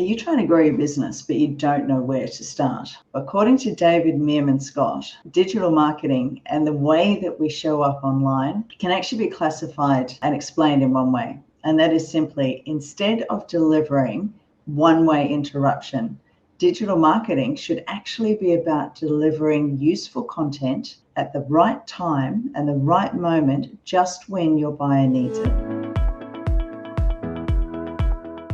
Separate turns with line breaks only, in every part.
Are you trying to grow your business, but you don't know where to start? According to David Meerman Scott, digital marketing and the way that we show up online can actually be classified and explained in one way. And that is simply, instead of delivering one-way interruption, digital marketing should actually be about delivering useful content at the right time and the right moment, just when your buyer needs it.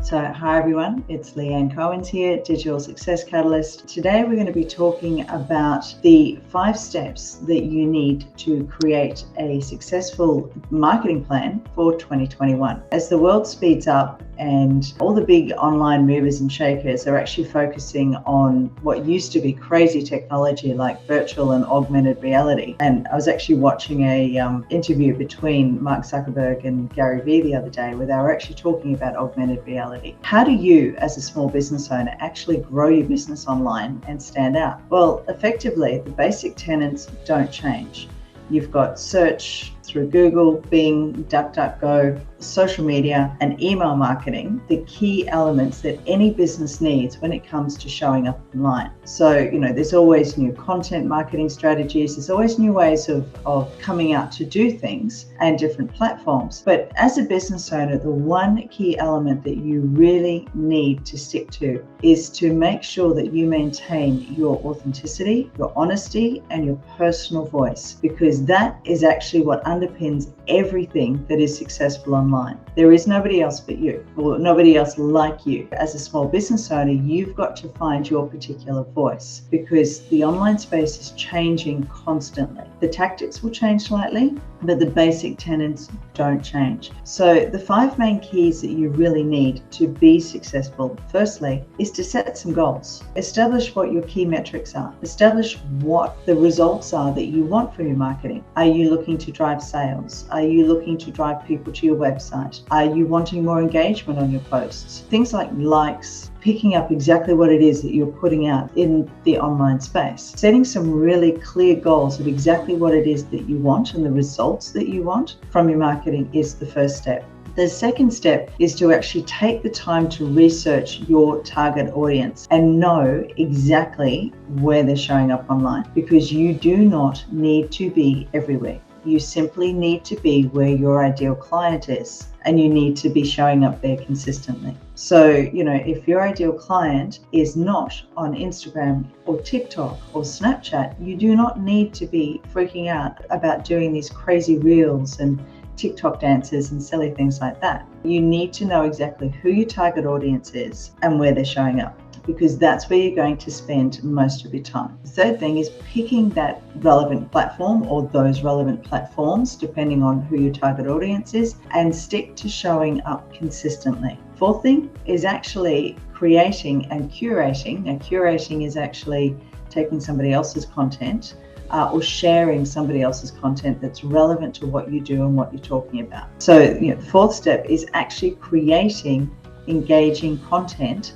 So hi everyone, it's Leanne Cohen's here, Digital Success Catalyst. Today we're going to be talking about the 5 steps that you need to create a successful marketing plan for 2021. As the world speeds up and all the big online movers and shakers are actually focusing on what used to be crazy technology like virtual and augmented reality. And I was actually watching a interview between Mark Zuckerberg and Gary Vee the other day where they were actually talking about augmented reality. How do you, as a small business owner, actually grow your business online and stand out? Well, effectively, the basic tenets don't change. You've got search through Google, Bing, DuckDuckGo, social media, and email marketing, the key elements that any business needs when it comes to showing up online. So, there's always new content marketing strategies, there's always new ways of coming out to do things and different platforms. But as a business owner, the one key element that you really need to stick to is to make sure that you maintain your authenticity, your honesty, and your personal voice, because that is actually what underpins everything that is successful online. There is nobody else but you, or nobody else like you. As a small business owner, you've got to find your particular voice because the online space is changing constantly. The tactics will change slightly, but the basic tenets don't change. So the 5 main keys that you really need to be successful, firstly, is to set some goals. Establish what your key metrics are. Establish what the results are that you want from your marketing. Are you looking to drive sales? Are you looking to drive people to your website? Are you wanting more engagement on your posts? Things like likes, picking up exactly what it is that you're putting out in the online space. Setting some really clear goals of exactly what it is that you want and the results that you want from your marketing is the first step. The second step is to actually take the time to research your target audience and know exactly where they're showing up online, because you do not need to be everywhere. You simply need to be where your ideal client is, and you need to be showing up there consistently. So, if your ideal client is not on Instagram or TikTok or Snapchat, you do not need to be freaking out about doing these crazy reels and TikTok dances and silly things like that. You need to know exactly who your target audience is and where they're showing up, because that's where you're going to spend most of your time. The third thing is picking that relevant platform or those relevant platforms, depending on who your target audience is, and stick to showing up consistently. Fourth thing is actually creating and curating. Now, curating is actually taking somebody else's content or sharing somebody else's content that's relevant to what you do and what you're talking about. So, the fourth step is actually creating engaging content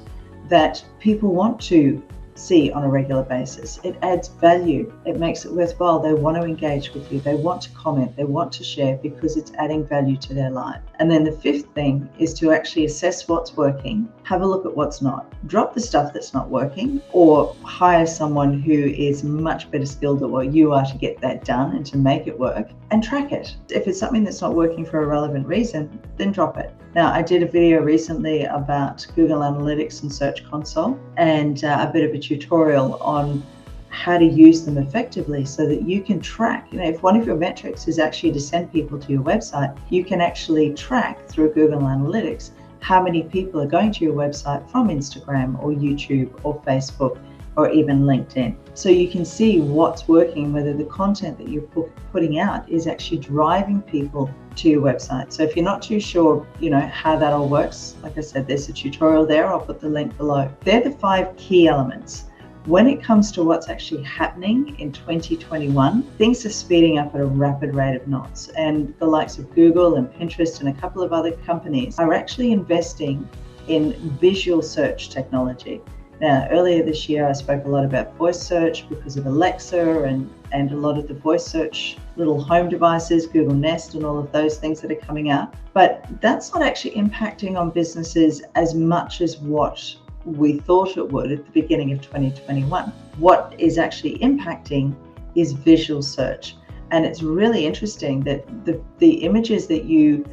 that people want to see on a regular basis. It adds value. It makes it worthwhile. They want to engage with you. They want to comment. They want to share because it's adding value to their life. And then the fifth thing is to actually assess what's working, have a look at what's not, drop the stuff that's not working, or hire someone who is much better skilled at what you are to get that done and to make it work, and track it. If it's something that's not working for a relevant reason, then drop it. Now, I did a video recently about Google Analytics and Search Console and a bit of a tutorial on how to use them effectively so that you can track, if one of your metrics is actually to send people to your website, you can actually track through Google Analytics how many people are going to your website from Instagram or YouTube or Facebook or even LinkedIn. So you can see what's working, whether the content that you're putting out is actually driving people to your website. So if you're not too sure, how that all works, like I said, there's a tutorial there. I'll put the link below. They're the 5 key elements. When it comes to what's actually happening in 2021, things are speeding up at a rapid rate of knots. And the likes of Google and Pinterest and a couple of other companies are actually investing in visual search technology. Now, earlier this year, I spoke a lot about voice search because of Alexa and a lot of the voice search little home devices, Google Nest and all of those things that are coming out. But that's not actually impacting on businesses as much as what we thought it would at the beginning of 2021. What is actually impacting is visual search. And it's really interesting that the images that you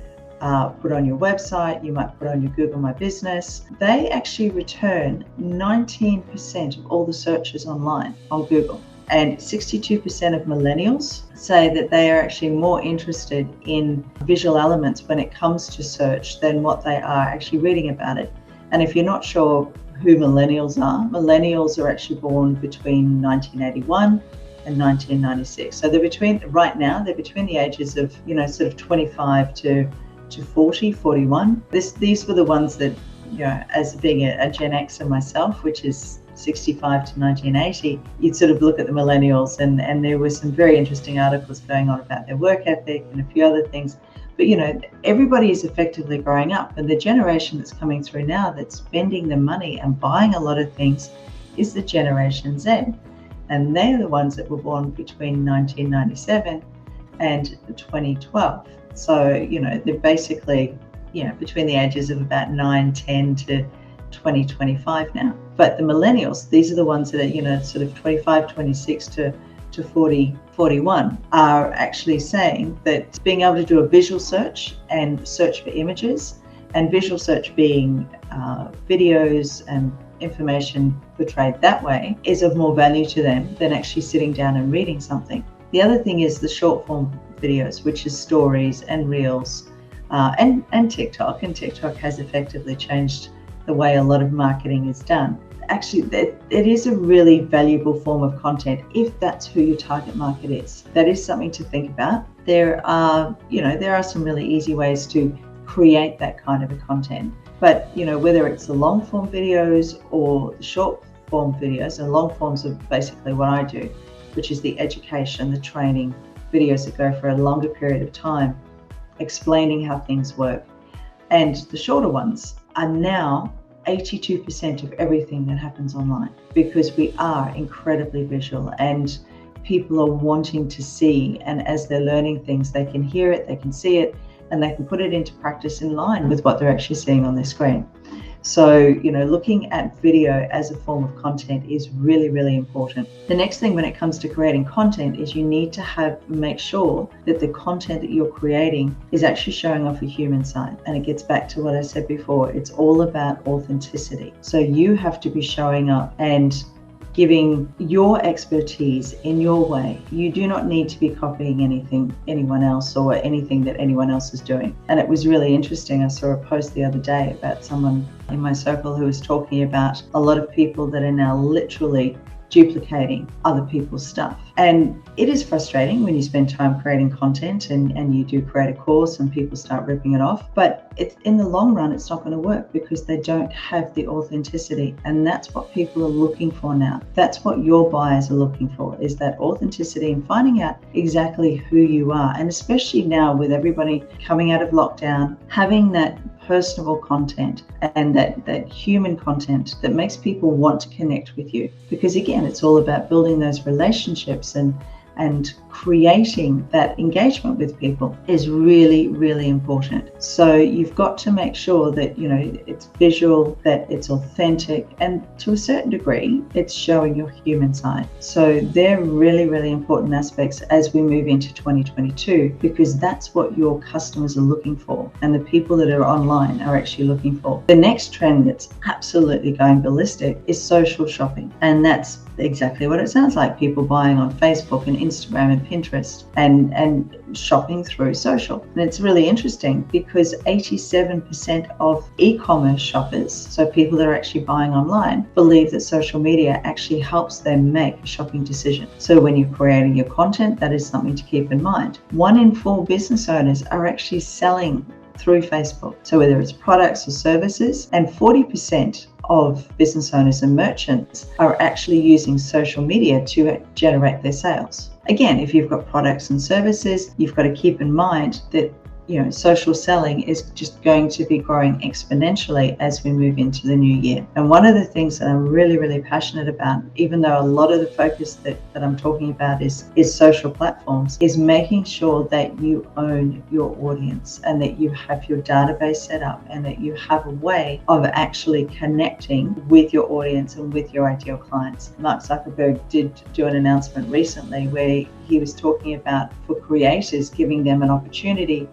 put on your website, you might put on your Google My Business, they actually return 19% of all the searches online on Google. And 62% of millennials say that they are actually more interested in visual elements when it comes to search than what they are actually reading about it. And if you're not sure who millennials are actually born between 1981 and 1996. So they're between the ages of, sort of 25 to 40, 41. These were the ones that, as being a Gen Xer myself, which is 65 to 1980, you'd sort of look at the millennials and there were some very interesting articles going on about their work ethic and a few other things. But, everybody is effectively growing up, and the generation that's coming through now that's spending the money and buying a lot of things is the Generation Z. And they're the ones that were born between 1997 and 2012. So, they're basically, between the ages of about 9, 10 to 20, 25 now. But the millennials, these are the ones that are, sort of 25, 26 to 40, 41, are actually saying that being able to do a visual search and search for images, and visual search being videos and information portrayed that way, is of more value to them than actually sitting down and reading something. The other thing is the short form videos, which is stories and reels, and TikTok. And TikTok has effectively changed the way a lot of marketing is done. Actually, it is a really valuable form of content if that's who your target market is. That is something to think about. There are some really easy ways to create that kind of a content. But, whether it's the long form videos or the short form videos, and long forms are basically what I do, which is the education, the training videos that go for a longer period of time, explaining how things work. And the shorter ones are now 82% of everything that happens online, because we are incredibly visual and people are wanting to see, and as they're learning things, they can hear it, they can see it, and they can put it into practice in line with what they're actually seeing on their screen. So, looking at video as a form of content is really, really important. The next thing when it comes to creating content is you need to make sure that the content that you're creating is actually showing off a human side. And it gets back to what I said before. It's all about authenticity. So you have to be showing up and giving your expertise in your way. You do not need to be copying anyone else or anything that anyone else is doing. And it was really interesting. I saw a post the other day about someone in my circle who was talking about a lot of people that are now literally duplicating other people's stuff. And it is frustrating when you spend time creating content and you do create a course and people start ripping it off. But in the long run, it's not going to work because they don't have the authenticity. And that's what people are looking for now. That's what your buyers are looking for, is that authenticity and finding out exactly who you are. And especially now with everybody coming out of lockdown, having that personable content and that human content that makes people want to connect with you. Because again, it's all about building those relationships and creating that engagement with people is really, really important. So you've got to make sure that, it's visual, that it's authentic, and to a certain degree, it's showing your human side. So they're really, really important aspects as we move into 2022, because that's what your customers are looking for and the people that are online are actually looking for. The next trend that's absolutely going ballistic is social shopping. And that's exactly what it sounds like, people buying on Facebook and Instagram and Pinterest and shopping through social. And it's really interesting because 87% of e-commerce shoppers, so people that are actually buying online, believe that social media actually helps them make a shopping decision. So when you're creating your content, that is something to keep in mind. 1 in 4 business owners are actually selling through Facebook. So whether it's products or services, and 40% of business owners and merchants are actually using social media to generate their sales. Again, if you've got products and services, you've got to keep in mind that social selling is just going to be growing exponentially as we move into the new year. And one of the things that I'm really, really passionate about, even though a lot of the focus that I'm talking about is social platforms, is making sure that you own your audience and that you have your database set up and that you have a way of actually connecting with your audience and with your ideal clients. Mark Zuckerberg did do an announcement recently where he was talking about, for creators, giving them an opportunity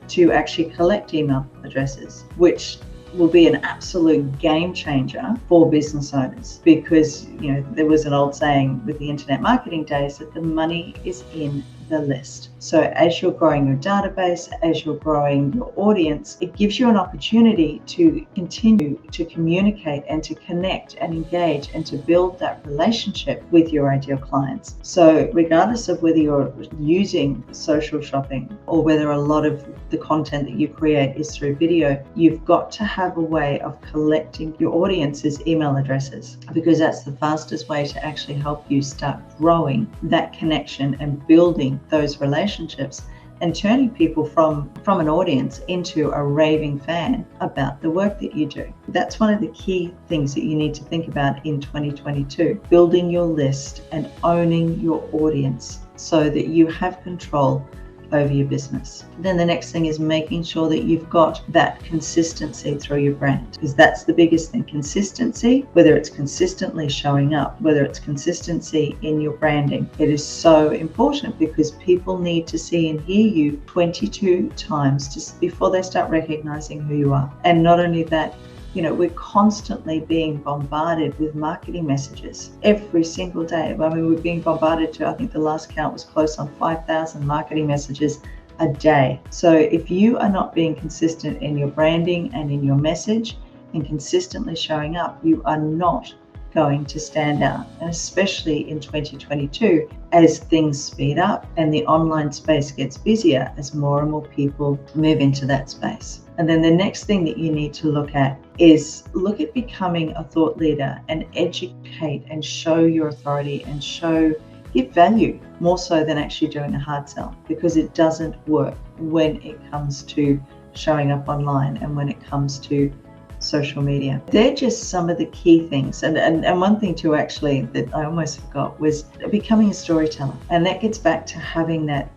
to actually collect email addresses, which will be an absolute game changer for business owners, because there was an old saying with the internet marketing days that the money is in the list. So as you're growing your database, as you're growing your audience, it gives you an opportunity to continue to communicate and to connect and engage and to build that relationship with your ideal clients. So regardless of whether you're using social shopping or whether a lot of the content that you create is through video, you've got to have a way of collecting your audience's email addresses, because that's the fastest way to actually help you start growing that connection and building those relationships and turning people from an audience into a raving fan about the work that you do. That's one of the key things that you need to think about in 2022, building your list and owning your audience so that you have control over your business. Then the next thing is making sure that you've got that consistency through your brand, because that's the biggest thing. Consistency, whether it's consistently showing up, whether it's consistency in your branding, it is so important, because people need to see and hear you 22 times just before they start recognizing who you are. And not only that, we're constantly being bombarded with marketing messages every single day. I mean, we're being bombarded to, I think the last count was close on 5,000 marketing messages a day. So if you are not being consistent in your branding and in your message and consistently showing up, you are not going to stand out. And especially in 2022, as things speed up and the online space gets busier, as more and more people move into that space. And then the next thing that you need to look at is look at becoming a thought leader and educate and show your authority and give value, more so than actually doing a hard sell, because it doesn't work when it comes to showing up online and when it comes to social media. They're just some of the key things. And one thing too, actually, that I almost forgot, was becoming a storyteller. And that gets back to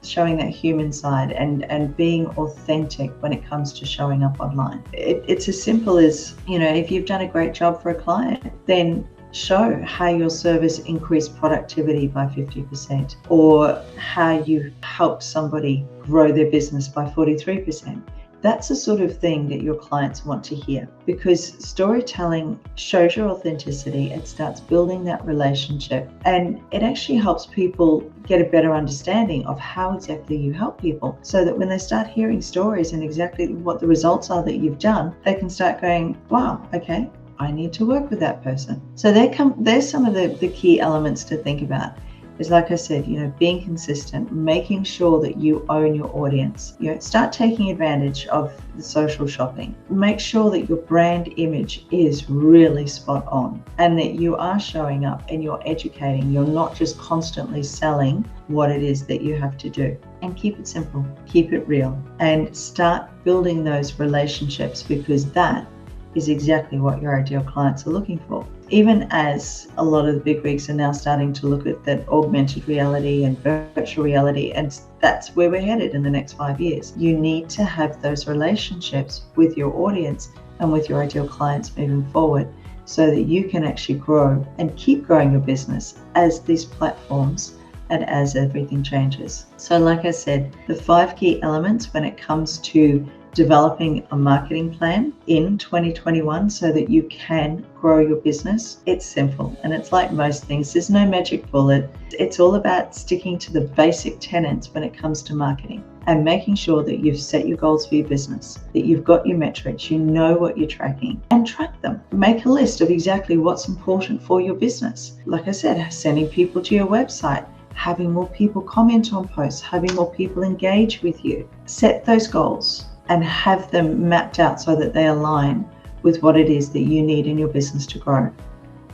showing that human side and being authentic when it comes to showing up online. It's as simple as, if you've done a great job for a client, then show how your service increased productivity by 50%, or how you helped somebody grow their business by 43%. That's the sort of thing that your clients want to hear, because storytelling shows your authenticity. It starts building that relationship, and it actually helps people get a better understanding of how exactly you help people, so that when they start hearing stories and exactly what the results are that you've done, they can start going, wow, okay, I need to work with that person. So there's some of the key elements to think about. Is, like I said, being consistent, making sure that you own your audience. Start taking advantage of the social shopping. Make sure that your brand image is really spot on and that you are showing up and you're educating. You're not just constantly selling what it is that you have to do. And keep it simple, keep it real, and start building those relationships, because that is exactly what your ideal clients are looking for. Even as a lot of the big wigs are now starting to look at that augmented reality and virtual reality, and that's where we're headed in the next 5 years. You need to have those relationships with your audience and with your ideal clients moving forward, so that you can actually grow and keep growing your business as these platforms and as everything changes. So like I said, the 5 key elements when it comes to developing a marketing plan in 2021 so that you can grow your business. It's simple, and it's like most things. There's no magic bullet. It's all about sticking to the basic tenets when it comes to marketing, and making sure that you've set your goals for your business, that you've got your metrics, you know what you're tracking, and track them. Make a list of exactly what's important for your business. Like I said, sending people to your website, having more people comment on posts, having more people engage with you. Set those goals and have them mapped out so that they align with what it is that you need in your business to grow.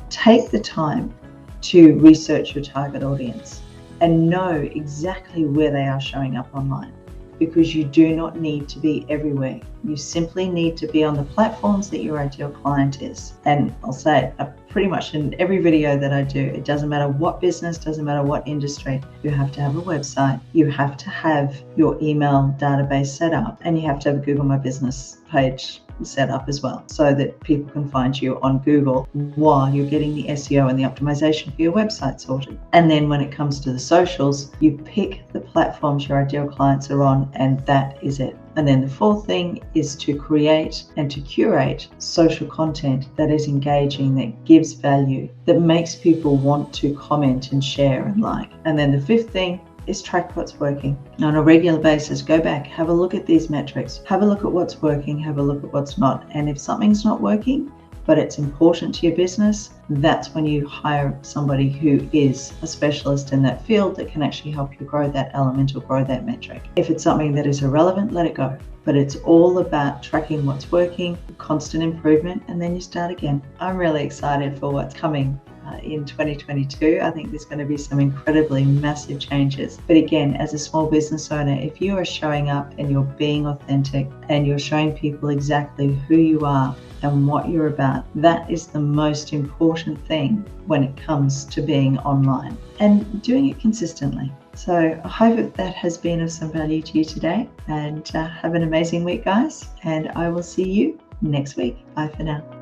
Take the time to research your target audience and know exactly where they are showing up online. because you do not need to be everywhere. You simply need to be on the platforms that your ideal client is. And I'll say it pretty much in every video that I do. It doesn't matter what business, doesn't matter what industry. You have to have a website. You have to have your email database set up, and you have to have a Google My Business page set up as well, so that people can find you on Google while you're getting the SEO and the optimization for your website sorted. And then when it comes to the socials, you pick the platforms your ideal clients are on, and that is it. And then the fourth thing is to create and to curate social content that is engaging, that gives value, that makes people want to comment and share and like. And then the fifth thing is track what's working. On a regular basis, go back, have a look at these metrics, have a look at what's working, have a look at what's not. And if something's not working, but it's important to your business, that's when you hire somebody who is a specialist in that field that can actually help you grow that element or grow that metric. If it's something that is irrelevant, let it go. But it's all about tracking what's working, constant improvement, and then you start again. I'm really excited for what's coming in 2022. I think there's going to be some incredibly massive changes. But again, as a small business owner, if you are showing up and you're being authentic and you're showing people exactly who you are and what you're about, that is the most important thing when it comes to being online and doing it consistently. So I hope that has been of some value to you today, and have an amazing week, guys, and I will see you next week. Bye for now.